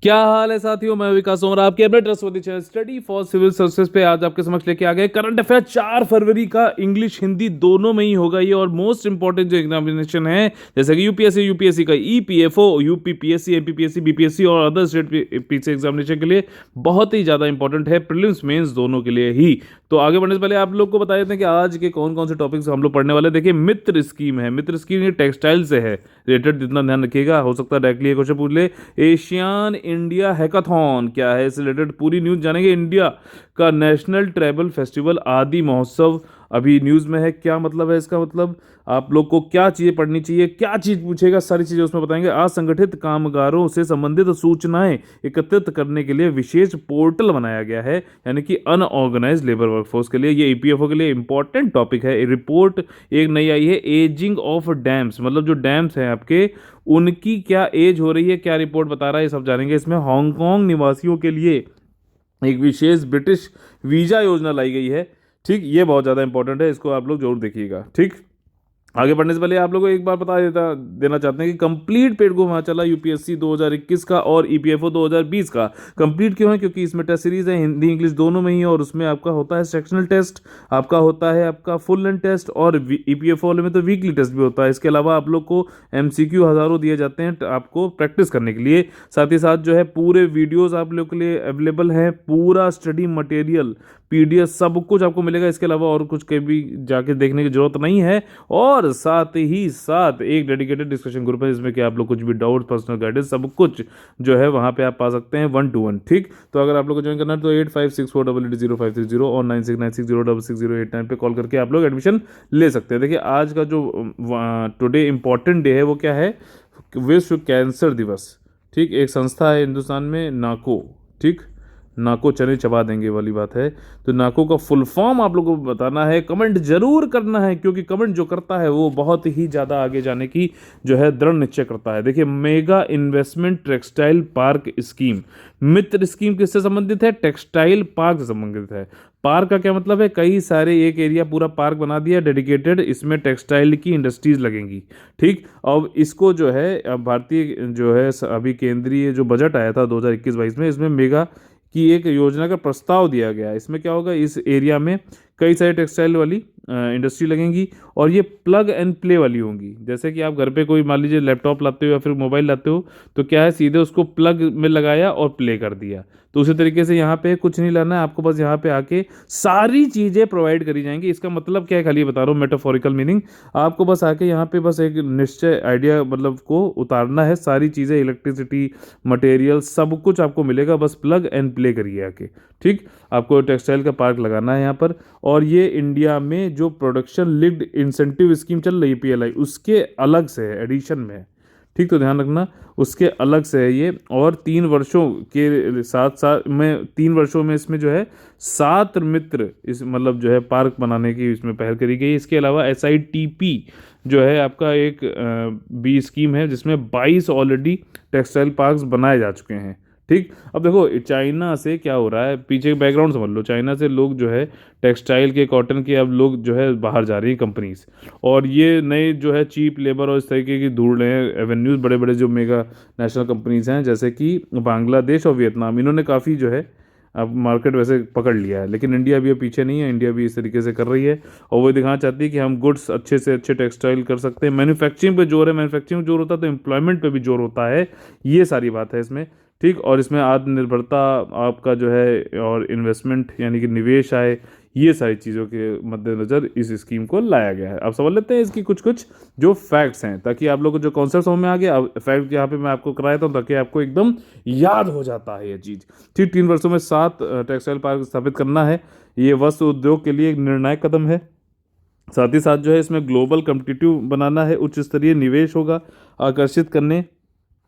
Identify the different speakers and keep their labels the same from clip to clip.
Speaker 1: क्या हाल है साथियों, मैं विकास और आपके अपने trustworthy channel study for civil services पे आज आपके समक्ष लेके आ गए करंट अफेयर 4 फरवरी का। इंग्लिश हिंदी दोनों में ही होगा ये, और मोस्ट इंपॉर्टेंट जो एग्जामिनेशन है जैसे कि यूपीएससी का ईपीएफओ, यूपीपीएससी, एमपीपीएससी, बीपीएससी और अदर स्टेट पीसी एग्जामिनेशन के लिए बहुत ही ज्यादा इंपॉर्टेंट है, प्रीलिम्स मेंस दोनों के लिए ही। तो आगे बढ़ने से पहले आप लोग को बता देते हैं कि आज के कौन कौन से टॉपिक्स हम लोग पढ़ने वाले हैं। देखिए, मित्र स्कीम है। मित्र स्कीम ये टेक्सटाइल से है रिलेटेड, जितना ध्यान रखिएगा। हो सकता है डायरेक्टली क्वेश्चन पूछ ले। एशियन इंडिया हैकाथॉन क्या है, इससे रिलेटेड पूरी न्यूज जानेंगे। इंडिया का नेशनल ट्रैवल फेस्टिवल आदि महोत्सव अभी न्यूज में है। क्या मतलब है इसका? मतलब आप लोग को क्या चीजें पढ़नी चाहिए, क्या चीज पूछेगा, सारी चीजें उसमें बताएंगे। असंगठित कामगारों से संबंधित सूचनाएं एकत्रित करने के लिए विशेष पोर्टल बनाया गया है, यानी कि अनऑर्गेनाइज लेबर वर्कफोर्स के लिए। ये ईपीएफओ के लिए इंपॉर्टेंट टॉपिक है। रिपोर्ट एक नई आई है, एजिंग ऑफ डैम्स, मतलब जो डैम्स हैं आपके, उनकी क्या एज हो रही है, क्या रिपोर्ट बता रहा है, ये सब जानेंगे इसमें। हांगकांग निवासियों के लिए एक विशेष ब्रिटिश वीजा योजना लाई गई है। ठीक, ये बहुत ज़्यादा इंपॉर्टेंट है, इसको आप लोग जरूर देखिएगा। ठीक, आगे बढ़ने से पहले आप लोगों को एक बार देना चाहते हैं कि कंप्लीट पेड को वहाँ चला यूपीएससी 2021 का और ईपीएफओ 2020 का। कंप्लीट क्यों है? क्योंकि इसमें टेस्ट सीरीज है, हिंदी इंग्लिश दोनों में ही, और उसमें आपका होता है सेक्शनल टेस्ट, आपका होता है आपका फुल लेंथ टेस्ट, और ईपीएफओ वाले में तो वीकली टेस्ट भी होता है। इसके अलावा आप लोग को एमसीक्यू हज़ारों दिए जाते हैं आपको प्रैक्टिस करने के लिए। साथ ही साथ जो है पूरे वीडियोज़ आप लोग के लिए अवेलेबल हैं, पूरा स्टडी मटेरियल पीडीएफ सब कुछ आपको मिलेगा। इसके अलावा और कुछ कभी जाके देखने की जरूरत नहीं है। और साथ ही साथ एक डेडिकेटेड डिस्कशन ग्रुप है, जिसमें कि आप लोग कुछ भी डाउट, पर्सनल गाइडेंस सब कुछ जो है वहाँ पे आप पा सकते हैं 1-to-1। ठीक, तो अगर आप लोग को ज्वाइन करना है तो 8564880530 और 9696066089 पे कॉल करके आप लोग एडमिशन ले सकते हैं। देखिए, आज का जो टुडे इंपॉर्टेंट डे है वो क्या है? विश्व कैंसर दिवस। ठीक, एक संस्था है हिंदुस्तान में, नाको। ठीक, नाको चने चबा देंगे वाली बात है। तो नाको का फुल फॉर्म आप लोगों को बताना है, कमेंट जरूर करना है, क्योंकि कमेंट जो करता है वो बहुत ही ज़्यादा आगे जाने की जो है दृढ़ निश्चय करता है। देखिए, mega investment textile park scheme, MITRA scheme किससे संबंधित है? टेक्सटाइल पार्क से संबंधित है। पार्क का क्या मतलब है? कई सारे, एक एरिया पूरा पार्क बना दिया डेडिकेटेड, इसमें टेक्सटाइल की इंडस्ट्रीज लगेंगी। ठीक, अब इसको जो है अब भारतीय जो है अभी केंद्रीय जो बजट आया था 2021-22 में, इसमें मेगा की एक योजना का प्रस्ताव दिया गया है। इसमें क्या होगा? इस एरिया में कई सारे टेक्सटाइल वाली इंडस्ट्री लगेंगी, और ये प्लग एंड प्ले वाली होंगी। जैसे कि आप घर पे कोई मान लीजिए लैपटॉप लाते हो या फिर मोबाइल लाते हो, तो क्या है, सीधे उसको प्लग में लगाया और प्ले कर दिया। तो उसी तरीके से यहाँ पे कुछ नहीं लाना है आपको, बस यहाँ पे आके सारी चीज़ें प्रोवाइड करी जाएंगी। इसका मतलब क्या है, खाली बता रहा हूँ मेटाफोरिकल मीनिंग। आपको बस आके यहाँ पे बस एक निश्चय आइडिया मतलब को उतारना है। सारी चीज़ें, इलेक्ट्रिसिटी, मटेरियल सब कुछ आपको मिलेगा, बस प्लग एंड प्ले करिए आके। ठीक, आपको टेक्सटाइल का पार्क लगाना है यहाँ पर। और ये इंडिया में जो प्रोडक्शन लिंक्ड इंसेंटिव स्कीम चल रही है पीएलआई, उसके अलग से है, एडिशन में है। ठीक, तो ध्यान रखना, उसके अलग से है ये। और 3 वर्षों के साथ साथ में 3 वर्षों में इसमें जो है 7 मित्र इस मतलब जो है पार्क बनाने की इसमें पहल करी गई। इसके अलावा एसआईटीपी जो है आपका एक बी स्कीम है, जिसमें 22 ऑलरेडी टेक्सटाइल पार्क्स बनाए जा चुके हैं। ठीक, अब देखो चाइना से क्या हो रहा है, पीछे बैकग्राउंड समझ लो। चाइना से लोग जो है टेक्सटाइल के, कॉटन के, अब लोग जो है बाहर जा रही हैं कंपनीज, और ये नए जो है चीप लेबर और इस तरीके की ढूंढ रहे हैं एवेन्यूज। बड़े बड़े जो मेगा नेशनल कंपनीज हैं जैसे कि बांग्लादेश और वियतनाम, इन्होंने काफ़ी जो है अब मार्केट वैसे पकड़ लिया है। लेकिन इंडिया भी पीछे नहीं है, इंडिया भी इस तरीके से कर रही है, और वो दिखाना चाहती है कि हम गुड्स अच्छे से अच्छे टेक्सटाइल कर सकते हैं। मैन्युफैक्चरिंग पे जोर है, मैन्युफैक्चरिंग जोर होता है तो एम्प्लॉयमेंट पे भी जोर होता है। ये सारी बात है इसमें। ठीक, और इसमें आत्मनिर्भरता आपका जो है, और इन्वेस्टमेंट यानी कि निवेश आए, ये सारी चीज़ों के मद्देनज़र इस स्कीम को लाया गया है। अब समझ लेते हैं इसकी कुछ कुछ जो फैक्ट्स हैं, ताकि आप लोगों को जो कॉन्सेप्ट समझ में आ गया। अब फैक्ट यहाँ पे मैं आपको कराया था ताकि आपको एकदम याद हो जाता है ये चीज़। ठीक, 3 वर्षों में 7 टेक्सटाइल पार्क स्थापित करना है। ये वस्त्र उद्योग के लिए एक निर्णायक कदम है। साथ ही साथ जो है इसमें ग्लोबल कम्पिटिटिव बनाना है, उच्च स्तरीय निवेश होगा, आकर्षित करने,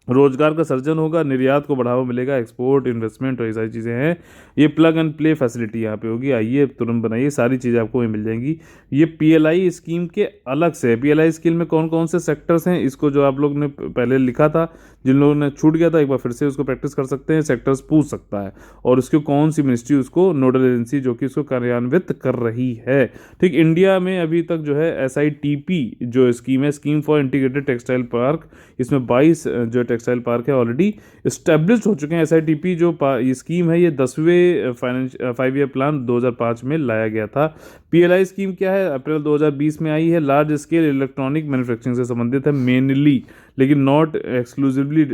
Speaker 1: रोजगार का सर्जन होगा, निर्यात को बढ़ावा मिलेगा, एक्सपोर्ट, इन्वेस्टमेंट और ये सारी चीज़ें हैं। ये प्लग एंड प्ले फैसिलिटी यहाँ पे होगी। आइए तुरंत बनाइए, सारी चीज़ें आपको वहीं मिल जाएंगी। ये पीएलआई स्कीम के अलग से है। पीएलआई स्कीम में कौन कौन से सेक्टर्स हैं, इसको जो आप लोग ने पहले लिखा था जिन लोगों ने छूट गया था एक बार फिर से उसको प्रैक्टिस कर सकते हैं, सेक्टर्स पूछ सकता है और उसकी कौन सी मिनिस्ट्री उसको नोडल एजेंसी जो कि उसको कार्यान्वित कर रही है। ठीक, इंडिया में अभी तक जो है SITP जो स्कीम है, scheme for integrated textile park, इसमें 22 जो टेक्सटाइल पार्क है ऑलरेडी इस्टेब्लिश हो चुके हैं। SITP जो ये स्कीम है ये 10वें 5 ईयर प्लान 2005 में लाया गया था। PLI स्कीम क्या है, अप्रैल 2020 में आई है, लार्ज स्केल इलेक्ट्रॉनिक मैन्युफैक्चरिंग से संबंधित है मेनली, लेकिन नॉट एक्सक्लूसिवली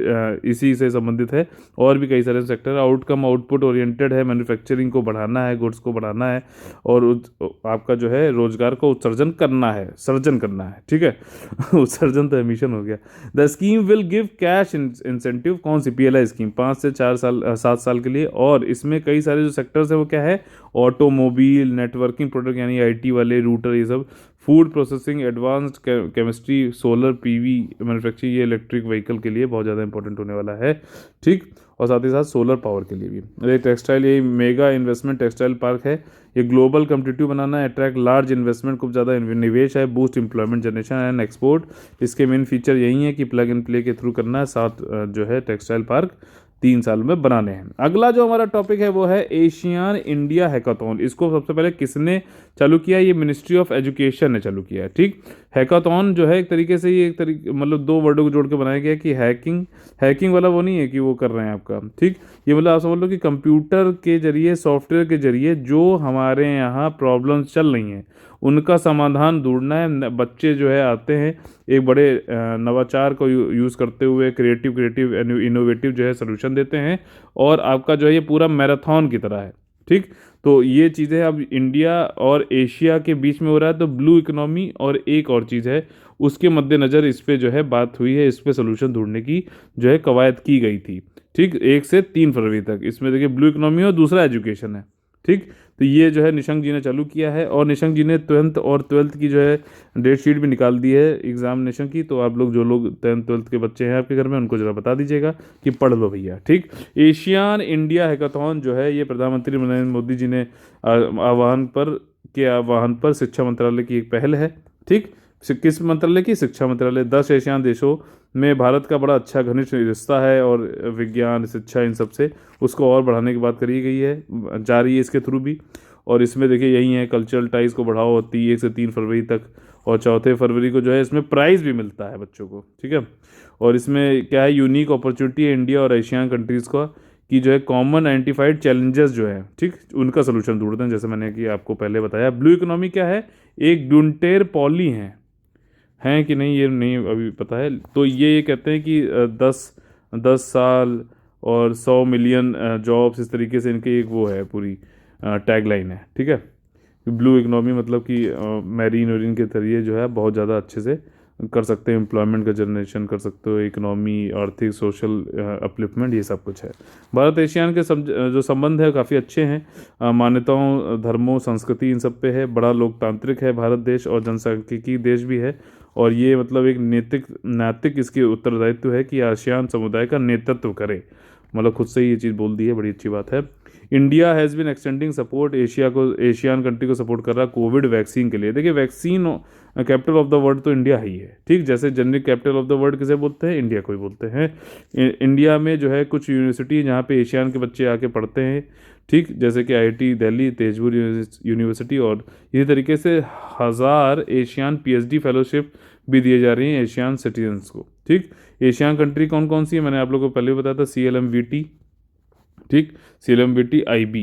Speaker 1: इसी से संबंधित है, और भी कई सारे सेक्टर। आउटकम आउटपुट ओरिएंटेड है, मैन्युफैक्चरिंग को बढ़ाना है, गुड्स को बढ़ाना है और आपका जो है रोजगार को उत्सर्जन करना है, सर्जन करना है। ठीक है उत्सर्जन तो एमिशन हो गया। The scheme will give cash incentive, कौन सी PLI स्कीम, 5 से 7 साल के लिए, और इसमें कई सारे जो सेक्टर्स है वो क्या है, ऑटोमोबाइल, नेटवर्किंग प्रोडक्ट यानी IT वाले, रूटर, ये सब, food processing, advanced chemistry, solar PV manufacturing, ये इलेक्ट्रिक व्हीकल के लिए बहुत ज़्यादा इंपॉर्टेंट होने वाला है। ठीक, और साथ ही साथ सोलर पावर के लिए भी। ये टेक्सटाइल, ये मेगा इन्वेस्टमेंट टेक्सटाइल पार्क है, ये ग्लोबल कम्पिटिटिव बनाना है, अट्रैक्ट लार्ज इन्वेस्टमेंट, खूब ज़्यादा निवेश है, boost employment generation and export. इसके मेन फीचर यही है कि प्लग एंड प्ले के थ्रू करना है, साथ जो है टेक्सटाइल पार्क 3 साल में बनाने हैं। अगला जो हमारा टॉपिक है वो है एशियान इंडिया हैकाथॉन। इसको सबसे पहले किसने चालू किया, ये मिनिस्ट्री ऑफ एजुकेशन ने चालू किया है। ठीक, हैकाथॉन जो है एक तरीके से ये एक तरीके मतलब 2 वर्डों को जोड़ के बनाया गया कि हैकिंग वाला वो नहीं है कि वो कर रहे हैं आपका। ठीक, ये मतलब आप समझ लो कि कंप्यूटर के जरिए, सॉफ्टवेयर के जरिए जो हमारे यहाँ प्रॉब्लम्स चल रही हैं उनका समाधान ढूंढना है। बच्चे जो है आते हैं एक बड़े नवाचार को यूज़ करते हुए, क्रिएटिव इनोवेटिव जो है सोल्यूशन देते हैं, और आपका जो है ये पूरा मैराथन की तरह है। ठीक, तो ये चीज़ें अब इंडिया और एशिया के बीच में हो रहा है, तो ब्लू इकोनॉमी और एक और चीज़ है उसके मद्देनज़र इस पर जो है बात हुई है, इस पर सोल्यूशन ढूंढने की जो है कवायद की गई थी। ठीक, 1 से 3 फरवरी तक, इसमें देखिए ब्लू इकोनॉमी और दूसरा एजुकेशन है। ठीक, तो ये जो है निशंक जी ने चालू किया है, और निशंक जी ने 10th और 12th की जो है डेट शीट भी निकाल दी है एग्जामिनेशन की। तो आप लोग जो लोग 10th 12th के बच्चे हैं आपके घर में उनको जरा बता दीजिएगा कि पढ़ लो भैया। ठीक, एशियान इंडिया हैकाथॉन जो है ये प्रधानमंत्री नरेंद्र मोदी जी ने आह्वान पर शिक्षा मंत्रालय की एक पहल है। ठीक, किस मंत्रालय की, शिक्षा मंत्रालय। 10 एशियान देशों में भारत का बड़ा अच्छा घनिष्ठ रिश्ता है और विज्ञान, शिक्षा, इन सब से उसको और बढ़ाने की बात करी गई है, जा रही है इसके थ्रू भी। और इसमें देखिए यही है, कल्चरल टाइज को बढ़ावा होती है 1 से 3 फरवरी तक, और 4 फरवरी को जो है इसमें प्राइज़ भी मिलता है बच्चों को। ठीक है, और इसमें क्या है, यूनिक अपॉर्चुनिटी है इंडिया और एशियन कंट्रीज़ का कि जो है कॉमन आइडेंटिफाइड चैलेंजेस जो है, ठीक, उनका सोल्यूशन ढूंढते हैं, जैसे मैंने कि आपको पहले बताया। ब्लू इकोनॉमी क्या है, एक डुंटेर पॉली हैं कि नहीं ये नहीं अभी पता है। तो ये कहते हैं कि 10 साल और 100 मिलियन जॉब्स, इस तरीके से इनकी एक वो है पूरी टैगलाइन है। ठीक है, ब्लू इकोनॉमी मतलब कि मैरीन वरीन के जरिए जो है बहुत ज़्यादा अच्छे से कर सकते हैं, एम्प्लॉयमेंट का जनरेशन कर सकते हो, इकोनॉमी, आर्थिक, सोशल अपलिफ्टमेंट, ये सब कुछ है। भारत एशियान के जो संबंध है काफ़ी अच्छे हैं, मान्यताओं, धर्मों, संस्कृति, इन सब पे है। बड़ा लोकतांत्रिक है भारत देश और जनसांख्यिकी देश भी है, और ये मतलब एक नैतिक इसकी उत्तरदायित्व है कि आसियान समुदाय का नेतृत्व करे। मतलब खुद से ही ये चीज़ बोल दी है, बड़ी अच्छी बात है। India has been extending support, Asian country को सपोर्ट कर रहा कोविड वैक्सीन के लिए। देखिए vaccine capital of the world तो इंडिया ही है। ठीक, जैसे generic capital of the world किसे बोलते हैं, इंडिया को ही बोलते हैं। इंडिया में जो है कुछ यूनिवर्सिटी जहाँ पे एशियन के बच्चे आके पढ़ते हैं। ठीक, जैसे कि IIT दिल्ली, तेजपुर यूनिवर्सिटी, और इसी तरीके से 1000 एशियन PhD फेलोशिप भी दिए जा रही हैं एशियन सिटीजन्स को। ठीक, एशियन कंट्री कौन कौन सी है मैंने आप लोगों को पहले भी बताया था, CLMVT। ठीक, CLMVT IB,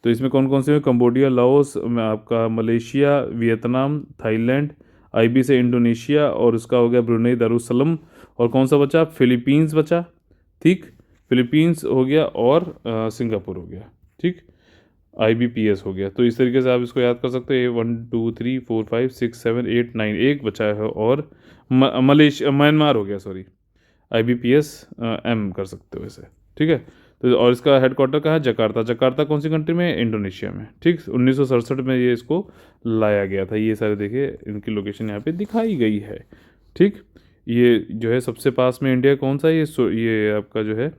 Speaker 1: तो इसमें कौन कौन से हैं, कंबोडिया, लाओस में आपका, मलेशिया, वियतनाम, थाईलैंड। IB से इंडोनेशिया, और उसका हो गया ब्रुनेई दारुसलम, और कौन सा बचा, फिलीपींस बचा। ठीक, फिलीपींस हो गया, और सिंगापुर हो गया। ठीक, IBPS हो गया। तो इस तरीके से आप इसको याद कर सकते हैं, 1 2 3 4 5 6 7 8 9, एक बचा है, और मलेशिया, म्यांमार हो गया, सॉरी, IBPS M कर सकते हो इसे। ठीक है, तो और इसका हेडक्वार्टर कहाँ है, जकार्ता। जकार्ता कौन सी कंट्री में, इंडोनेशिया में। ठीक, 1967 में ये इसको लाया गया था। ये सारे देखिए इनकी लोकेशन यहाँ पे दिखाई गई है। ठीक, ये जो है सबसे पास में इंडिया कौन सा है, ये आपका जो है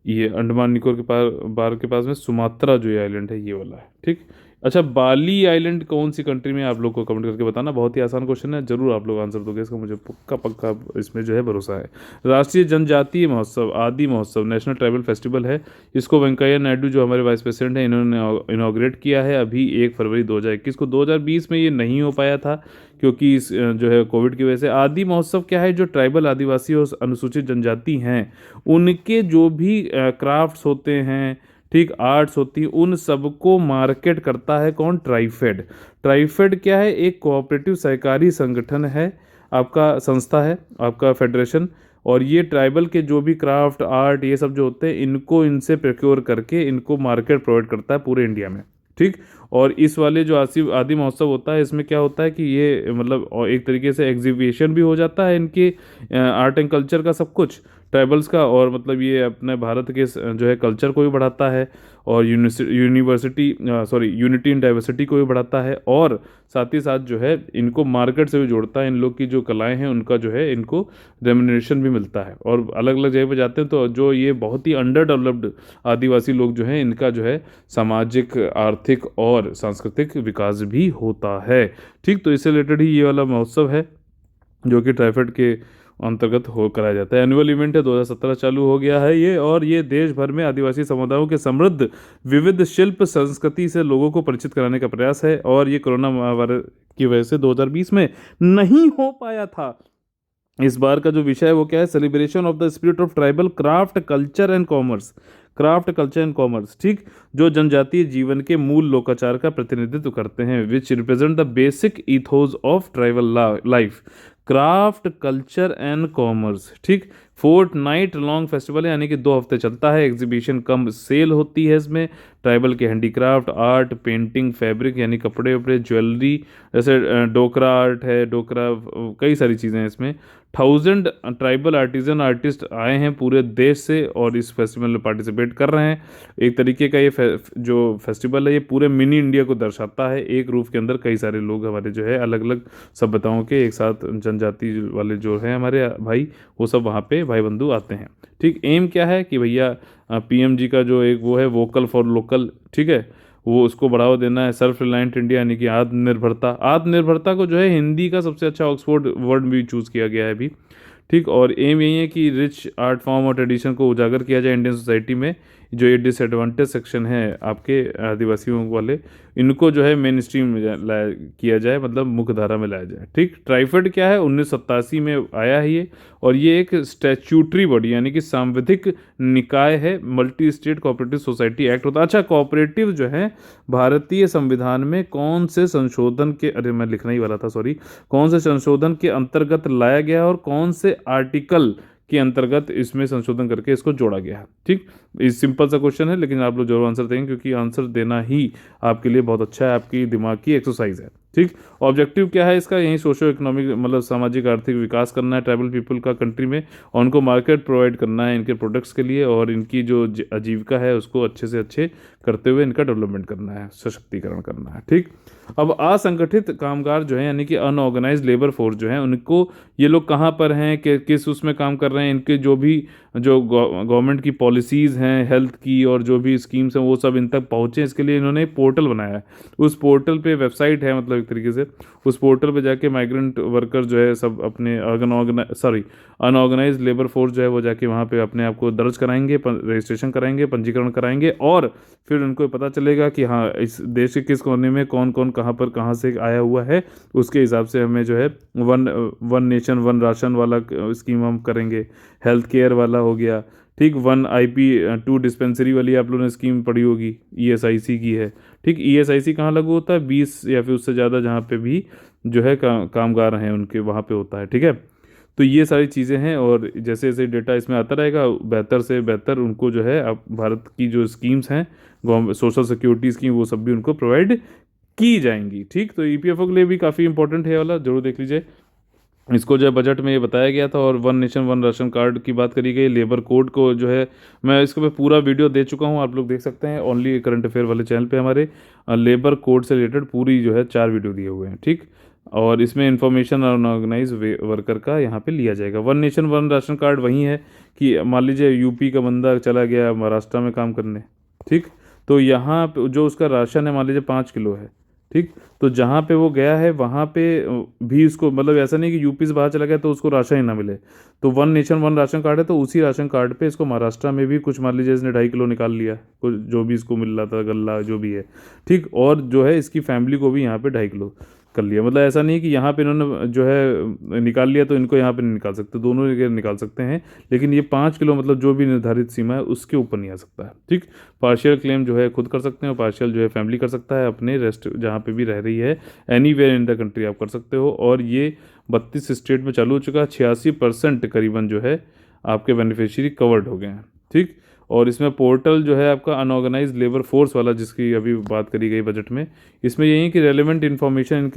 Speaker 1: ये अंडमान निकोबार के पास में सुमात्रा जो ये आइलैंड है, ये वाला है। ठीक, अच्छा, बाली आइलैंड कौन सी कंट्री में है? आप लोग को कमेंट करके बताना। बहुत ही आसान क्वेश्चन है, जरूर आप लोग आंसर दोगे इसका, मुझे पक्का पक्का इसमें जो है भरोसा है। राष्ट्रीय जनजातीय महोत्सव आदि महोत्सव नेशनल ट्राइबल फेस्टिवल है। इसको वेंकैया नायडू जो हमारे वाइस प्रेसिडेंट हैं इन्होंने इनॉग्रेट किया है अभी 1 फरवरी 2021 को। 2020 में ये नहीं हो पाया था क्योंकि जो है कोविड की वजह से। आदि महोत्सव क्या है? जो ट्राइबल आदिवासी और अनुसूचित जनजाति हैं उनके जो भी क्राफ्ट्स होते हैं, ठीक, आर्ट्स होती है, उन सबको मार्केट करता है कौन? ट्राइफेड। ट्राइफेड क्या है? एक कोऑपरेटिव सहकारी संगठन है, आपका संस्था है, आपका फेडरेशन। और ये ट्राइबल के जो भी क्राफ्ट आर्ट ये सब जो होते हैं इनको इनसे प्रोक्योर करके इनको मार्केट प्रोवाइड करता है पूरे इंडिया में, ठीक। और इस वाले जो आदि महोत्सव होता है इसमें क्या होता है कि ये मतलब और एक तरीके से एग्जीबिशन भी हो जाता है इनके आर्ट एंड कल्चर का, सब कुछ ट्राइबल्स का। और मतलब ये अपने भारत के जो है कल्चर को भी बढ़ाता है और यूनिटी इन डाइवर्सिटी को भी बढ़ाता है। और साथ ही साथ जो है इनको मार्केट से भी जोड़ता है। इन लोग की जो कलाएं हैं उनका जो है इनको रेम्युनरेशन भी मिलता है। और अलग अलग जगह पे जाते हैं तो जो ये बहुत ही अंडर डेवलप्ड आदिवासी लोग जो हैं इनका जो है सामाजिक, आर्थिक और सांस्कृतिक विकास भी होता है, ठीक। तो इससे रिलेटेड ही ये वाला महोत्सव है जो कि ट्राइफेड के अंतर्गत हो कराया जाता है। एनुअल इवेंट है, 2017 चालू हो गया है ये। और ये देश भर में आदिवासी समुदायों के समृद्ध विविध शिल्प संस्कृति से लोगों को परिचित कराने का प्रयास है। और ये कोरोना महामारी की वजह से 2020 में नहीं हो पाया था। इस बार का जो विषय है वो क्या है? Celebration of the spirit of tribal craft culture and commerce. Craft culture and commerce, ठीक, जो जनजातीय जीवन के मूल लोकाचार का प्रतिनिधित्व करते हैं, which represent the basic ethos of tribal life. Craft culture and commerce, ठीक। फोर्ट नाइट लॉन्ग फेस्टिवल है, यानी कि 2 हफ्ते चलता है। एग्जीबिशन कम सेल होती है इसमें। ट्राइबल के हैंडीक्राफ्ट, आर्ट, पेंटिंग, फैब्रिक यानी कपड़े वपड़े, ज्वेलरी, जैसे डोकरा आर्ट है, डोकरा, कई सारी चीज़ें हैं इसमें। 1000 ट्राइबल आर्टिस्ट आए हैं पूरे देश से और इस फेस्टिवल में पार्टिसिपेट कर रहे हैं। एक तरीके का ये जो फेस्टिवल है ये पूरे मिनी इंडिया को दर्शाता है। एक रूफ के अंदर कई सारे लोग हमारे जो है अलग अलग सभ्यताओं के एक साथ, जनजाति वाले जो हैं हमारे भाई, वो सब वहाँ पे भाई बंधु आते हैं, ठीक। एम क्या है कि भैया पीएमजी का जो एक वो है वोकल फॉर लोकल, ठीक है, वो उसको बढ़ावा देना है। सेल्फ रिलायंट इंडिया यानी कि आत्मनिर्भरता। आत्मनिर्भरता को जो है हिंदी का सबसे अच्छा ऑक्सफोर्ड वर्ड भी चूज़ किया गया है अभी, ठीक। और एम यही है कि रिच आर्ट फॉर्म और ट्रेडिशन को उजागर किया जाए इंडियन सोसाइटी में। जो ये डिसएडवांटेज सेक्शन है आपके आदिवासियों वाले, इनको जो है मेन स्ट्रीम में लाया किया जाए, मतलब मुख्य धारा में लाया जाए, ठीक। ट्राइफेड क्या है? 1987 में आया है ये। और ये एक स्टैच्यूटरी बॉडी यानी कि सांविधिक निकाय है। Multi state cooperative society act होता है। अच्छा, कोऑपरेटिव जो है भारतीय संविधान में कौन से संशोधन के, अरे मैं लिखना ही वाला था, सॉरी, कौन से संशोधन के अंतर्गत लाया गया और कौन से आर्टिकल के अंतर्गत इसमें संशोधन करके इसको जोड़ा गया है, ठीक। इस सिंपल सा क्वेश्चन है लेकिन आप लोग जरूर आंसर देंगे क्योंकि आंसर देना ही आपके लिए बहुत अच्छा है, आपकी दिमाग की एक्सरसाइज है, ठीक। ऑब्जेक्टिव क्या है इसका? यही सोशो इकोनॉमिक मतलब सामाजिक आर्थिक विकास करना है ट्राइबल पीपल का कंट्री में, और उनको मार्केट प्रोवाइड करना है इनके प्रोडक्ट्स के लिए, और इनकी जो आजीविका है उसको अच्छे से अच्छे करते हुए इनका डेवलपमेंट करना है, सशक्तिकरण करना है, ठीक। अब असंगठित कामगार जो है यानी कि अनऑर्गेनाइज लेबर फोर्स जो है, उनको ये लोग कहाँ पर हैं, कि किस उसमें काम कर रहे हैं, इनके जो भी जो गवर्नमेंट की पॉलिसीज़ हैं हेल्थ की और जो भी स्कीम्स हैं वो सब इन तक पहुँचे, इसके लिए इन्होंने एक पोर्टल बनाया है। उस पोर्टल पे वेबसाइट है, मतलब एक तरीके से उस पोर्टल पे जाके माइग्रेंट वर्कर जो है सब अपने अनऑर्गेनाइज लेबर फोर्स जो है वो जाके वहाँ पे अपने आप को दर्ज कराएंगे, रजिस्ट्रेशन कराएंगे, पंजीकरण कराएंगे, और फिर उनको पता चलेगा कि हाँ इस देश के किस कोने में कौन कौन कहाँ पर कहाँ से आया हुआ है। उसके हिसाब से हमें जो है वन नेशन वन राशन वाला स्कीम हम करेंगे, हेल्थ केयर वाला हो गया, ठीक। 1 IP 2 डिस्पेंसरी वाली आप लोगों ने स्कीम पढ़ी होगी, ESIC की है, ठीक। ESIC कहाँ लागू होता है? 20 या फिर उससे ज़्यादा जहाँ पे भी जो है कामगार हैं उनके वहाँ पे होता है, ठीक है। तो ये सारी चीज़ें हैं और जैसे जैसे डेटा इसमें आता रहेगा बेहतर से बेहतर उनको जो है अब भारत की जो स्कीम्स हैं गवर्नमेंट सोशल सिक्योरिटी स्कीम वो सब भी उनको प्रोवाइड की जाएंगी, ठीक। तो EPFO के लिए भी काफ़ी इंपॉर्टेंट है ये वाला, जरूर देख लीजिए। इसको जो है बजट में ये बताया गया था। और 1 नेशन 1 राशन कार्ड की बात करी गई। लेबर कोड को जो है मैं इसके पे पूरा वीडियो दे चुका हूँ, आप लोग देख सकते हैं ओनली करंट अफेयर वाले चैनल पे हमारे। लेबर कोड से रिलेटेड पूरी जो है 4 वीडियो दिए हुए हैं, ठीक। और इसमें इंफॉर्मेशन अनऑर्गेनाइज वर्कर का यहाँ पे लिया जाएगा। 1 नेशन 1 राशन कार्ड वही है कि मान लीजिए यूपी का बंदा चला गया महाराष्ट्र में काम करने, ठीक, तो यहाँ पे जो उसका राशन है मान लीजिए 5 किलो है, ठीक, तो जहाँ पे वो गया है वहाँ पे भी उसको मतलब ऐसा नहीं कि यूपी से बाहर चला गया तो उसको राशन ही ना मिले। तो one nation one ration card है, तो उसी राशन कार्ड पे इसको महाराष्ट्र में भी कुछ मान लीजिए इसने 2.5 किलो निकाल लिया, कुछ जो भी इसको मिल रहा था गल्ला जो भी है, ठीक, और जो है इसकी फैमिली को भी यहाँ पे 2.5 किलो कर लिया। मतलब ऐसा नहीं कि यहाँ पे इन्होंने जो है निकाल लिया तो इनको यहाँ पे नहीं निकाल सकते, दोनों जगह निकाल सकते हैं, लेकिन ये 5 किलो मतलब जो भी निर्धारित सीमा है उसके ऊपर नहीं आ सकता है, ठीक। पार्शियल क्लेम जो है खुद कर सकते हैं और पार्शियल जो है फैमिली कर सकता है अपने रेस्ट जहाँ पे भी रह रही है, एनीवेयर इन द कंट्री आप कर सकते हो। और ये 32 स्टेट में चालू हो चुका है, 86% करीबन जो है आपके बेनिफिशियरी कवर्ड हो गए हैं, ठीक। और इसमें पोर्टल जो है आपका अनऑर्गेनाइज लेबर फोर्स वाला जिसकी अभी बात करी गई बजट में, इसमें यही है कि रेलेवेंट इन्फॉर्मेशन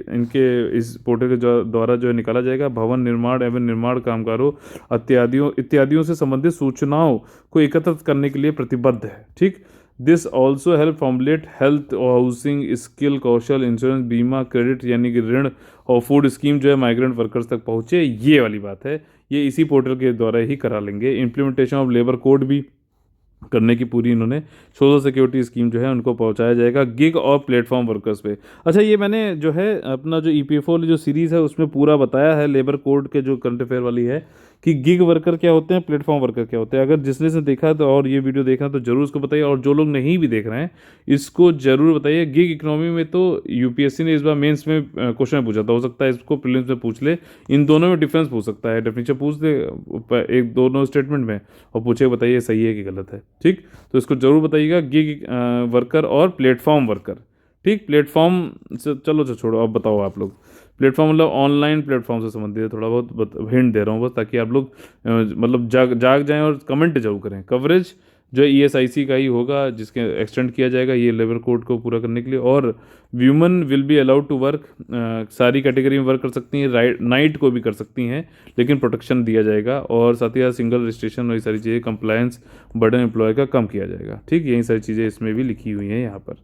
Speaker 1: इनके इस पोर्टल के द्वारा जो है निकाला जाएगा। भवन निर्माण एवं निर्माण कामगारों इत्यादियों से संबंधित सूचनाओं को एकत्रित करने के लिए प्रतिबद्ध है, ठीक। This also help formulate health housing skill Kaushal insurance बीमा क्रेडिट यानी कि ऋण और फूड स्कीम जो है माइग्रेंट वर्कर्स तक पहुँचे, ये वाली बात है, ये इसी पोर्टल के द्वारा ही करा लेंगे। इम्प्लीमेंटेशन ऑफ लेबर कोड भी करने की पूरी इन्होंने सोशल सिक्योरिटी स्कीम जो है उनको पहुंचाया जाएगा गिग और प्लेटफॉर्म वर्कर्स पे। अच्छा, ये मैंने जो है अपना जो ईपीएफओ वाली जो सीरीज़ है उसमें पूरा बताया है लेबर कोड के जो करंट अफेयर वाली है कि गिग वर्कर क्या होते हैं, प्लेटफॉर्म वर्कर क्या होते हैं। अगर जिसने से देखा तो और ये वीडियो देखना तो जरूर उसको बताइए, और जो लोग नहीं भी देख रहे हैं इसको जरूर बताइए। गिग इकोनॉमी में तो यूपीएससी ने इस बार मेंस में क्वेश्चन पूछा था, हो सकता है इसको प्रीलिम्स में पूछ ले। इन दोनों में डिफरेंस पूछ सकता है, डेफिनेशन पूछ दे एक दोनों स्टेटमेंट में और पूछे बताइए सही है कि गलत है, ठीक। तो इसको जरूर बताइएगा गिग वर्कर और प्लेटफॉर्म वर्कर, ठीक। प्लेटफॉर्म से चलो छोड़ो, अब बताओ आप लोग। प्लेटफॉर्म मतलब ऑनलाइन प्लेटफॉर्म से संबंधित है, थोड़ा बहुत हिंट दे रहा हूँ बस ताकि आप लोग मतलब जाग जाएं और कमेंट जरूर करें। कवरेज जो ईएसआईसी का ही होगा जिसके एक्सटेंड किया जाएगा ये लेबर कोड को पूरा करने के लिए। और women will be allowed to work, सारी कैटेगरी में वर्क कर सकती हैं, नाइट को भी कर सकती हैं लेकिन प्रोटेक्शन दिया जाएगा। और साथ ही साथ सिंगल रजिस्ट्रेशन और ये सारी चीज़ें कंप्लायंस बर्डन एम्प्लॉय का कम किया जाएगा, ठीक। यही सारी चीज़ें इसमें भी लिखी हुई हैं यहाँ पर,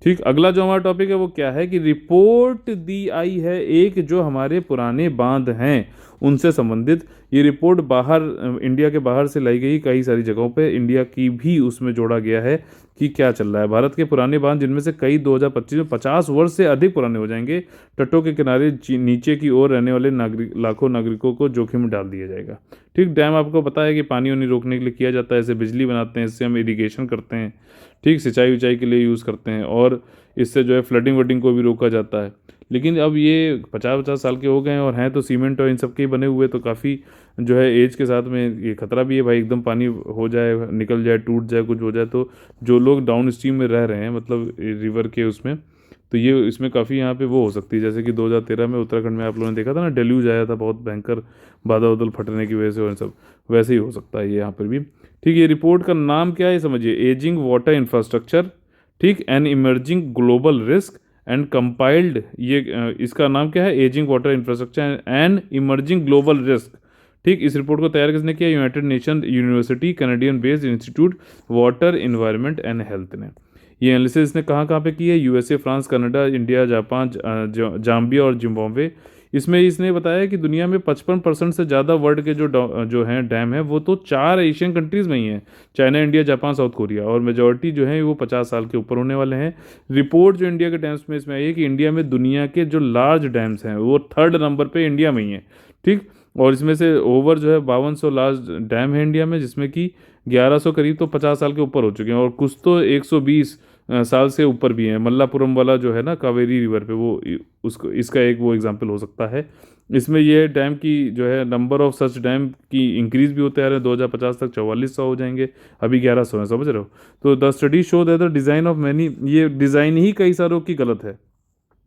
Speaker 1: ठीक। अगला जो हमारा टॉपिक है वो क्या है कि रिपोर्ट दी आई है एक जो हमारे पुराने बांध हैं उनसे संबंधित। ये रिपोर्ट बाहर इंडिया के बाहर से लाई गई, कई सारी जगहों पे इंडिया की भी उसमें जोड़ा गया है कि क्या चल रहा है। भारत के पुराने बांध जिनमें से कई 2025 में 50 वर्ष से अधिक पुराने हो जाएंगे, तटों के किनारे नीचे की ओर रहने वाले लाखों नागरिकों को जोखिम में डाल दिया जाएगा, ठीक। डैम आपको पता है कि पानी वानी रोकने के लिए किया जाता है, इससे बिजली बनाते हैं, इससे हम इरीगेशन करते हैं, ठीक, सिंचाई विचाई के लिए यूज़ करते हैं और इससे जो है फ्लडिंग वडिंग को भी रोका जाता है। लेकिन अब ये 50-50 साल के हो गए हैं और हैं तो सीमेंट और इन सब के ही बने हुए, तो काफ़ी जो है एज के साथ में ये खतरा भी है भाई, एकदम पानी हो जाए, निकल जाए, टूट जाए, कुछ हो जाए। तो जो लोग डाउन स्ट्रीम में रह रहे हैं मतलब रिवर के उसमें, तो ये इसमें काफ़ी यहाँ पे वो हो सकती है, जैसे कि 2013 में उत्तराखंड में आप लोगों ने देखा था ना, डेल्यूज आया था बहुत भयंकर, बादल उदल फटने की वजह से और सब, वैसे ही हो सकता है ये यहाँ पर भी, ठीक। ये रिपोर्ट का नाम क्या है समझिए, एजिंग वाटर इंफ्रास्ट्रक्चर, ठीक, an emerging global risk and compiled, ये इसका नाम क्या है, ageing water infrastructure and emerging global risk, ठीक। इस रिपोर्ट को तैयार किसने किया, United nation university Canadian based institute water environment and health ने। ये एनालिसिस ने कहाँ पे की है, USA, France, Canada, India, Japan, Zambia और जिम्बाब्वे। इसमें इसने बताया कि दुनिया में 55% से ज़्यादा वर्ल्ड के जो हैं डैम है वो तो 4 एशियन कंट्रीज़ में ही हैं, China, India, Japan, south Korea, और मेजॉरिटी जो है वो 50 साल के ऊपर होने वाले हैं। रिपोर्ट जो इंडिया के डैम्स में इसमें आई है कि इंडिया में दुनिया के जो लार्ज डैम्स हैं वो 3rd नंबर पर इंडिया में ही है, ठीक। और इसमें से ओवर जो है 5200 लार्ज डैम है इंडिया में, जिसमें कि 1100 करीब तो 50 साल के ऊपर हो चुके हैं और कुछ तो 120 साल से ऊपर भी हैं। मल्लापुरम वाला जो है ना कावेरी रिवर पे, वो उसको इसका एक वो एग्जांपल हो सकता है। इसमें ये डैम की जो है नंबर ऑफ सच डैम की इंक्रीज भी होते आ रहे हैं, 2050 तक 4400 हो जाएंगे, अभी 1100 है, समझ रहे हो। तो the study show that the design of many, ये डिज़ाइन ही कई सारों की गलत है,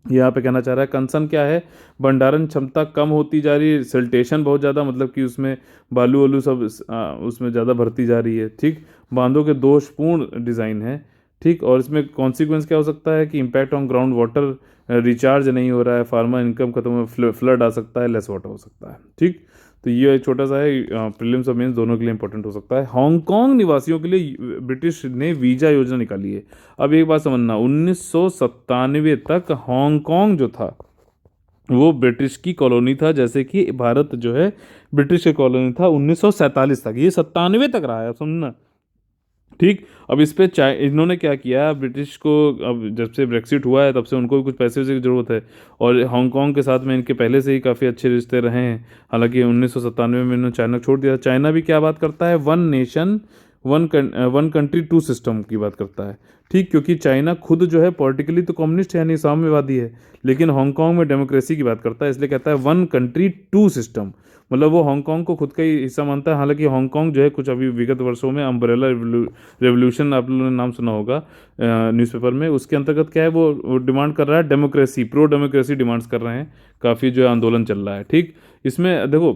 Speaker 1: यहाँ पे कहना चाह रहा है। कंसर्न क्या है, भंडारण क्षमता कम होती जा रही है, सिल्टेशन बहुत ज़्यादा, मतलब कि उसमें बालू वालू सब उसमें ज़्यादा भरती जा रही है, ठीक। बांधों के दोषपूर्ण डिज़ाइन है, ठीक। और इसमें कॉन्सिक्वेंस क्या हो सकता है कि impact on ground water recharge नहीं हो रहा है, फार्मर इनकम खत्म हो, फ्लड आ सकता है, लेस वाटर हो सकता है, ठीक। तो ये एक छोटा सा है, प्रीलिम्स और मेंस दोनों के लिए इंपॉर्टेंट हो सकता है। हांगकांग निवासियों के लिए ब्रिटिश ने वीज़ा योजना निकाली है। अब एक बात समझना, 1997 तक हांगकांग जो था वो ब्रिटिश की कॉलोनी था, जैसे कि भारत जो है ब्रिटिश की कॉलोनी था 1947 तक, ये 97 तक रहा है, सुनना ठीक। अब इस पे इन्होंने क्या किया, ब्रिटिश को, अब जब से ब्रेक्सिट हुआ है तब से उनको भी कुछ पैसे वैसे की ज़रूरत है, और हांगकांग के साथ में इनके पहले से ही काफ़ी अच्छे रिश्ते रहे हैं। हालांकि 1997 में इन्होंने चाइना को छोड़ दिया। चाइना भी क्या बात करता है, one nation one country two system की बात करता है। ठीक, क्योंकि चाइना खुद जो है पॉलिटिकली तो कम्युनिस्ट है, यानी साम्यवादी है, लेकिन हांगकांग में डेमोक्रेसी की बात करता है, इसलिए कहता है वन कंट्री टू सिस्टम। मतलब वो हांगकांग को खुद का ही हिस्सा मानता है। हालांकि हांगकांग जो है कुछ अभी विगत वर्षों में अम्ब्रेला रेवोल्यूशन, आप लोगों ने नाम सुना होगा न्यूज़पेपर में, उसके अंतर्गत क्या है, वो डिमांड कर रहा है डेमोक्रेसी, प्रो डेमोक्रेसी डिमांड्स कर रहे हैं। काफ़ी जो है आंदोलन चल रहा है। ठीक, इसमें देखो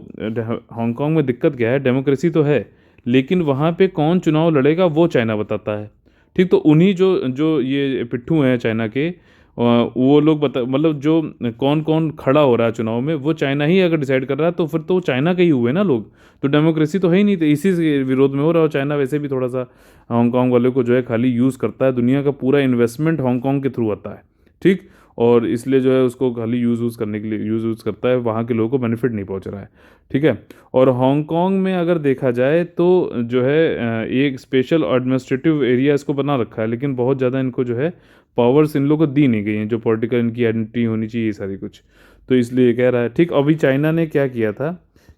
Speaker 1: हांगकांग में दिक्कत क्या है, डेमोक्रेसी तो है, लेकिन वहाँ पे कौन चुनाव लड़ेगा वो चाइना बताता है। ठीक, तो उन्हीं जो जो ये पिट्ठू हैं चाइना के, वो लोग बता, मतलब जो कौन कौन खड़ा हो रहा है चुनाव में, वो चाइना ही अगर डिसाइड कर रहा है, तो फिर तो वो चाइना के ही हुए ना लोग। तो डेमोक्रेसी तो है ही नहीं, तो इसी से विरोध में हो रहा है। और चाइना वैसे भी थोड़ा सा हांगकांग वाले को जो है खाली यूज़ करता है, दुनिया का पूरा इन्वेस्टमेंट हांगकांग के थ्रू आता है। ठीक, और इसलिए जो है उसको खाली यूज़ करने के लिए यूज़ करता है, वहाँ के लोगों को बेनिफिट नहीं पहुँच रहा है। ठीक है। और हांगकांग में अगर देखा जाए तो जो है एक स्पेशल एडमिनिस्ट्रेटिव एरिया इसको बना रखा है, लेकिन बहुत ज़्यादा इनको जो है पावर्स इन लोगों को दी नहीं गई हैं, जो पॉलिटिकल इनकी आइडेंटिटी होनी चाहिए, ये सारी कुछ। तो इसलिए ये कह रहा है। ठीक, अभी चाइना ने क्या किया था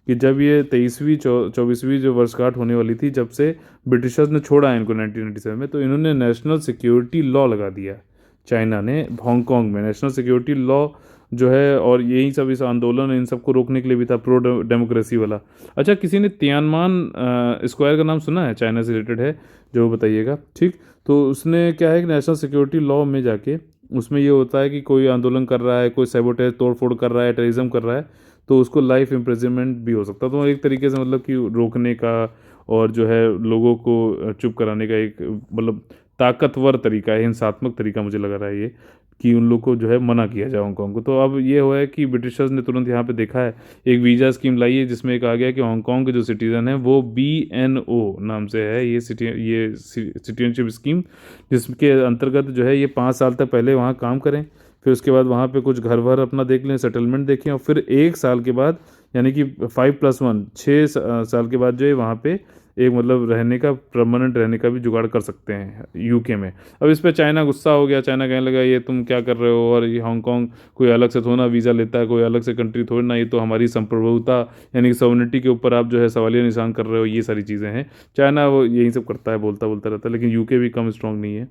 Speaker 1: कि जब ये 23वीं 24वीं जो वर्षगांठ होने वाली थी, जब से ब्रिटिशर्स ने छोड़ा है इनको 1997 में, तो इन्होंने नेशनल सिक्योरिटी लॉ लगा दिया। चाइना ने हांगकांग में नेशनल सिक्योरिटी लॉ जो है, और यही सब इस आंदोलन इन सबको रोकने के लिए भी था, प्रो डेमोक्रेसी वाला। अच्छा, किसी ने तियानमान स्क्वायर का नाम सुना है, चाइना से रिलेटेड है, जो बताइएगा। ठीक, तो उसने क्या है कि नेशनल सिक्योरिटी लॉ में जाके, उसमें ये होता है कि कोई आंदोलन कर रहा है, कोई सैबोटेज तोड़फोड़ कर रहा है, टेररिज्म कर रहा है, तो उसको लाइफ इम्प्रिजनमेंट भी हो सकता है। तो एक तरीके से मतलब कि रोकने का, और जो है लोगों को चुप कराने का एक मतलब ताकतवर तरीका है, हिंसात्मक तरीका मुझे लग रहा है ये, कि उन लोग को जो है मना किया जाए हांगकांग को। तो अब ये हुआ है कि ब्रिटिशर्स ने तुरंत यहाँ पे देखा है, एक वीज़ा स्कीम लाई है, जिसमें कहा गया है कि हांगकांग के जो सिटीज़न हैं वो BNO नाम से है ये सिटीजनशिप स्कीम, जिसके अंतर्गत जो है ये 5 साल तक पहले वहाँ काम करें, फिर उसके बाद वहाँ पे कुछ घर भर अपना देख लें, सेटलमेंट देखें, और फिर 1 साल के बाद, यानी कि 5+1 6 साल के बाद जो है वहाँ पे एक मतलब रहने का, परमानेंट रहने का भी जुगाड़ कर सकते हैं यूके में। अब इस पे चाइना गुस्सा हो गया, चाइना कहने लगा ये तुम क्या कर रहे हो, और ये हांगकांग कोई अलग से थोड़ा ना वीज़ा लेता है, कोई अलग से कंट्री थोड़ी ना, ये तो हमारी संप्रभुता यानी कि सॉवरेनिटी के ऊपर आप जो है सवालिया निशान कर रहे हो, ये सारी चीज़ें हैं। चाइना वो यही सब करता है, बोलता बोलता रहता है, लेकिन यूके भी कम स्ट्रांग नहीं है।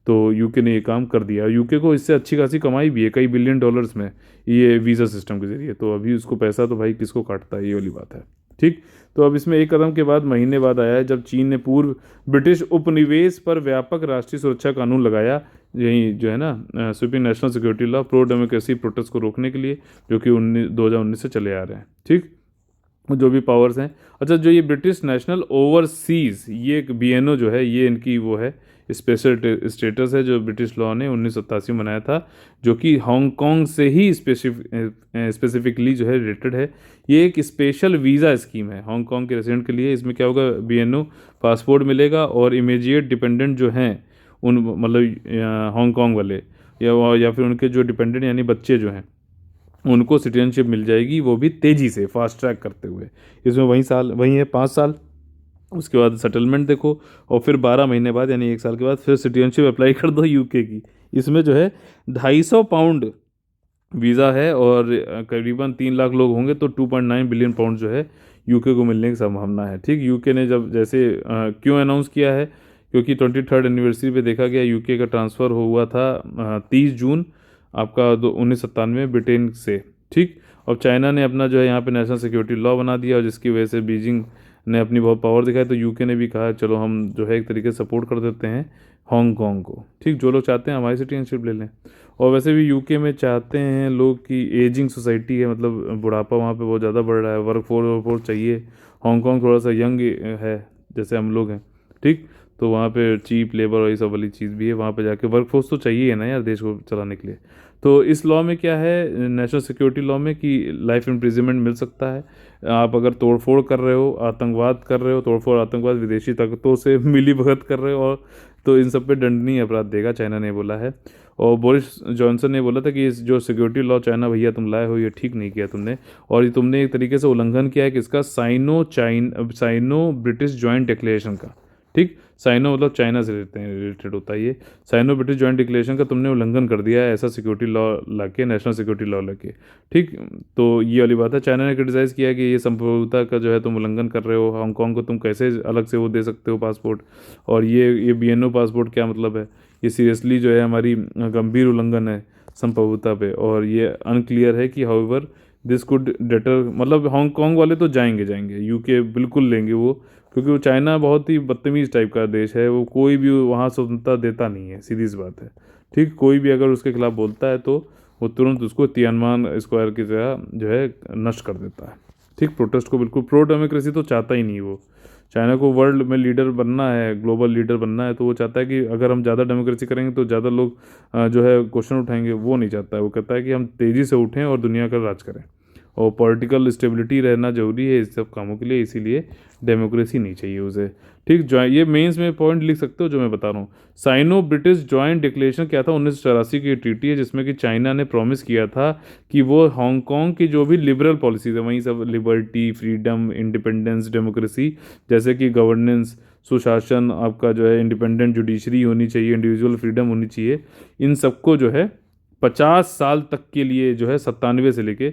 Speaker 1: तो यूके ने ये काम कर दिया। यूके को इससे अच्छी खासी कमाई भी है, कई बिलियन डॉलर्स में, ये वीज़ा सिस्टम के जरिए। तो अभी उसको पैसा तो भाई किसको काटता है, ये वाली बात है। ठीक, तो अब इसमें एक कदम के बाद महीने बाद आया है, जब चीन ने पूर्व ब्रिटिश उपनिवेश पर व्यापक राष्ट्रीय सुरक्षा कानून लगाया, यही जो है ना sweeping national security law, pro democracy protest को रोकने के लिए, जो कि 2019 से चले आ रहे हैं। ठीक, जो भी पावर्स हैं। अच्छा, जो ये ब्रिटिश नेशनल ओवरसीज, ये एक BNO जो है, ये इनकी वो है स्पेशल स्टेटस है, जो ब्रिटिश लॉ ने 1987 में बनाया था, जो कि हांगकांग से ही स्पेसिफिकली जो है रिलेटेड है। ये एक स्पेशल वीज़ा स्कीम है हांगकांग के रेजिडेंट के लिए। इसमें क्या होगा, BNO पासपोर्ट मिलेगा, और इमीडिएट डिपेंडेंट जो हैं उन मतलब हांगकांग वाले, या फिर उनके जो डिपेंडेंट यानी बच्चे जो हैं, उनको सिटीजनशिप मिल जाएगी, वो भी तेज़ी से, फास्ट ट्रैक करते हुए। इसमें वहीं है 5 साल, उसके बाद सेटलमेंट देखो, और फिर 12 महीने बाद यानी 1 साल के बाद फिर सिटीजनशिप अप्लाई कर दो यूके की। इसमें जो है 250 पाउंड वीज़ा है, और करीबन 3 लाख लोग होंगे, तो 2.9 बिलियन पाउंड जो है यूके को मिलने की संभावना है। ठीक, यूके ने जब जैसे क्यों अनाउंस किया है, क्योंकि 23rd एनिवर्सरी पे देखा गया यूके का ट्रांसफ़र हुआ था 30 जून आपका 1997 ब्रिटेन से। ठीक, और चाइना ने अपना जो है यहाँ पे नेशनल सिक्योरिटी लॉ बना दिया, और जिसकी वजह से बीजिंग ने अपनी बहुत पावर दिखाई, तो यूके ने भी कहा चलो हम जो है एक तरीके से सपोर्ट कर देते हैं हांगकांग को। ठीक, जो लोग चाहते हैं हमारी सिटीजनशिप ले लें। और वैसे भी यूके में चाहते हैं लोग कि एजिंग सोसाइटी है, मतलब बुढ़ापा वहाँ पे बहुत ज़्यादा बढ़ रहा है, वर्कफोर्स चाहिए। हांगकांग थोड़ा सा यंग है, जैसे हम लोग हैं। ठीक, तो वहाँ पे चीप लेबर और ये सब वाली चीज़ भी है, वहाँ पे जाके वर्कफोर्स तो चाहिए है ना यार देश को चलाने के लिए। तो इस लॉ में क्या है, नेशनल सिक्योरिटी लॉ में, कि लाइफ इम्प्रिजनमेंट मिल सकता है आप अगर तोड़फोड़ कर रहे हो, आतंकवाद कर रहे हो, तोड़फोड़ आतंकवाद विदेशी ताकतों से मिली भगत कर रहे हो, और तो इन सब पे दंडनीय अपराध देगा, चाइना ने बोला है। और बोरिस जॉनसन ने बोला था कि इस जो सिक्योरिटी लॉ चाइना भैया तुम लाए हो, ये ठीक नहीं किया तुमने, और ये तुमने एक तरीके से उल्लंघन किया है कि इसका साइनो ब्रिटिश जॉइंट डिक्लेरेशन का। ठीक। साइनो मतलब चाइना से रिलेटेड होता है ये। साइनो ब्रिटिश जॉइंट डिक्लेरेशन का तुमने उल्लंघन कर दिया है, ऐसा सिक्योरिटी लॉ लाके, नेशनल सिक्योरिटी लॉ लाके। ठीक। तो ये वाली बात है। चाइना ने क्रिटिसाइज़ किया कि ये संप्रभुता का जो है तुम उल्लंघन कर रहे हो, हांगकांग को तुम कैसे अलग से वो दे सकते हो पासपोर्ट, और ये BNO पासपोर्ट क्या मतलब है, ये सीरियसली जो है हमारी गंभीर उल्लंघन है संप्रभुता पे। और ये अनक्लियर है कि हाउएवर दिस कुड डेटर, मतलब हांगकांग वाले तो जाएंगे जाएंगे, यूके बिल्कुल लेंगे वो, क्योंकि वो चाइना बहुत ही बदतमीज़ टाइप का देश है, वो कोई भी वहाँ स्वतंत्रता देता नहीं है, सीधी सी बात है। ठीक। कोई भी अगर उसके खिलाफ बोलता है तो वो तुरंत उसको तियानमान स्क्वायर की तरह जो है नष्ट कर देता है। ठीक। प्रोटेस्ट को बिल्कुल, प्रो डेमोक्रेसी तो चाहता ही नहीं वो। चाइना को वर्ल्ड में लीडर बनना है, ग्लोबल लीडर बनना है, तो वो चाहता है कि अगर हम ज़्यादा डेमोक्रेसी करेंगे तो ज़्यादा लोग जो है क्वेश्चन उठाएंगे, वो नहीं चाहता है। वो कहता है कि हम तेज़ी से उठें और दुनिया का राज करें, और पॉलिटिकल स्टेबिलिटी रहना ज़रूरी है इस सब कामों के लिए, इसीलिए डेमोक्रेसी नहीं चाहिए उसे। ठीक। ये मेंस में पॉइंट लिख सकते हो जो मैं बता रहा हूँ। साइनो ब्रिटिश जॉइंट डिक्लेरेशन क्या था, 1984 की ट्रीटी है, जिसमें कि चाइना ने प्रॉमिस किया था कि वो हांगकांग की जो भी लिबरल पॉलिसीज है, वहीं सब लिबर्टी, फ्रीडम, इंडिपेंडेंस, डेमोक्रेसी, जैसे कि गवर्नेंस, सुशासन, आपका जो है इंडिपेंडेंट जुडिशरी होनी चाहिए, इंडिविजुअल फ्रीडम होनी चाहिए, इन सबको जो है 50 साल तक के लिए जो है 97 से लेके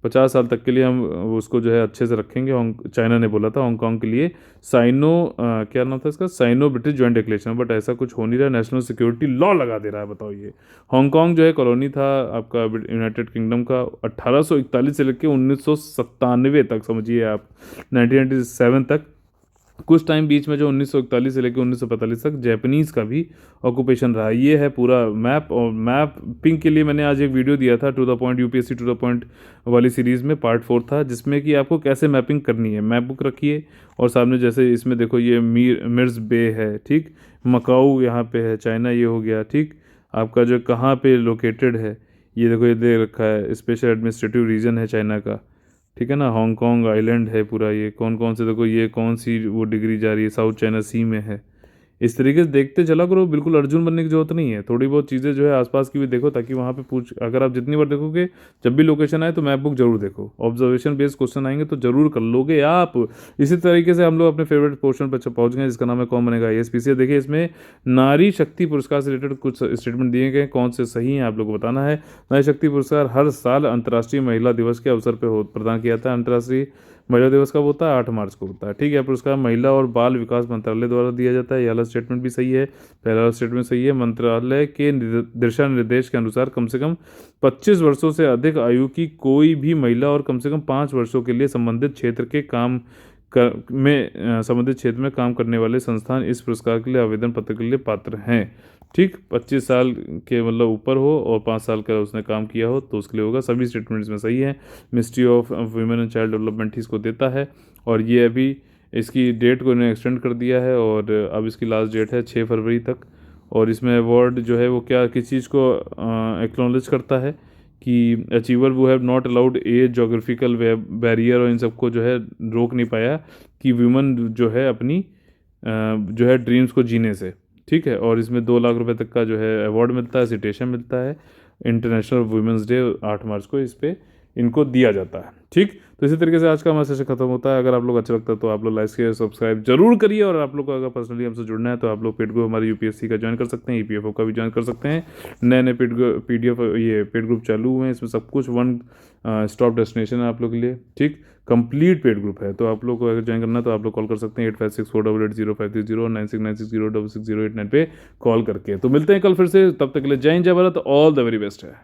Speaker 1: 50 साल तक के लिए हम उसको जो है अच्छे से रखेंगे। चाइना ने बोला था हांगकांग के लिए साइनो क्या नाम था इसका, Sino British joint declaration, but ऐसा कुछ हो नहीं रहा, नेशनल सिक्योरिटी लॉ लगा दे रहा है। बताओ ये हांगकांग जो है कॉलोनी था आपका यूनाइटेड किंगडम का 1841 से लेकर 1997 तक, समझिए आप 1997 तक, कुछ टाइम बीच में जो 1941 से लेकर 1945 तक जैपनीज़ का भी ऑक्यूपेशन रहा। ये है पूरा मैप, और मैपिंग के लिए मैंने आज एक वीडियो दिया था, to the point, UPSC to the point वाली सीरीज़ में पार्ट 4 था, जिसमें कि आपको कैसे मैपिंग करनी है। मैप बुक रखिए और सामने जैसे इसमें देखो ये मिर्स बे है, ठीक, मकाऊ यहाँ पे है, चाइना ये हो गया, ठीक, आपका जो कहाँ पे लोकेटेड है ये देखो, ये दे रखा है, स्पेशल एडमिनिस्ट्रेटिव रीजन है चाइना का, ठीक है ना, हांगकांग आइलैंड है पूरा, ये कौन कौन से देखो, ये कौन सी वो डिग्री जा रही है, साउथ चाइना सी में है। इस तरीके से देखते चला करो, बिल्कुल अर्जुन बनने की जरूरत नहीं है, थोड़ी बहुत चीज़ें जो है आसपास की भी देखो, ताकि वहाँ पे पूछ, अगर आप जितनी बार देखोगे, जब भी लोकेशन आए तो मैप बुक जरूर देखो, ऑब्जर्वेशन बेस्ड क्वेश्चन आएंगे तो जरूर कर लोगे आप। इसी तरीके से हम लोग अपने फेवरेट पोर्शन पर पहुंच गए, जिसका नाम है कौन बनेगा ASPC। देखिए इसमें नारी शक्ति पुरस्कार से रिलेटेड कुछ स्टेटमेंट दिए गए, कौन से सही हैं आप लोग को बताना है। नारी शक्ति पुरस्कार हर साल अंतर्राष्ट्रीय महिला दिवस के अवसर पर प्रदान किया था। अंतर्राष्ट्रीय महिला दिवस कब होता है, 8 मार्च को होता है, ठीक है। पुरस्कार महिला और बाल विकास मंत्रालय द्वारा दिया जाता है। यह वाला स्टेटमेंट भी सही है, पहला वाला स्टेटमेंट सही है। मंत्रालय के दिशा निर्देश के अनुसार कम से कम 25 वर्षों से अधिक आयु की कोई भी महिला और कम से कम 5 वर्षों के लिए संबंधित क्षेत्र में काम करने वाले संस्थान इस पुरस्कार के लिए आवेदन पत्र के लिए पात्र हैं। ठीक। 25 साल के मतलब ऊपर हो और 5 साल का उसने काम किया हो तो उसके लिए होगा। सभी स्टेटमेंट्स में सही है। Ministry of women and child development ही इसको देता है, और ये अभी इसकी डेट को इन्हें एक्सटेंड कर दिया है, और अब इसकी लास्ट डेट है 6 फरवरी तक। और इसमें अवार्ड जो है वो क्या, किस चीज़ को एक्नॉलेज करता है कि अचीवर वो have not allowed age, geographical barrier, और इन सबको जो है रोक नहीं पाया कि वुमेन जो है अपनी जो है ड्रीम्स को जीने से, ठीक है। और इसमें 2 लाख रुपए तक का जो है अवार्ड मिलता है, सिटेशन मिलता है। इंटरनेशनल वुमेंस डे 8 मार्च को इस पे इनको दिया जाता है। ठीक। तो इसी तरीके से आज का हमारा सेशन खत्म होता है। अगर आप लोग अच्छा लगता है तो आप लोग लाइक शेयर सब्सक्राइब जरूर करिए, और आप लोग को अगर पर्सनली हमसे जुड़ना है तो आप लोग पेड ग्रुप हमारे यूपीएससी का ज्वाइन कर सकते हैं, EPFO का भी ज्वाइन कर सकते हैं। नए नए PDF ये पेड ग्रुप चालू हुए हैं, इसमें सब कुछ वन स्टॉप डेस्टिनेशन है आप लोग के लिए। ठीक। कंप्लीट पेड ग्रुप है, तो आप लोग को अगर ज्वाइन करना है तो आप लोग कॉल कर सकते हैं 8564880530 और 9696066089 पे कॉल करके। तो मिलते हैं कल फिर से, तब तक के लिए जय हिंद, जय Bharat, all the very best है।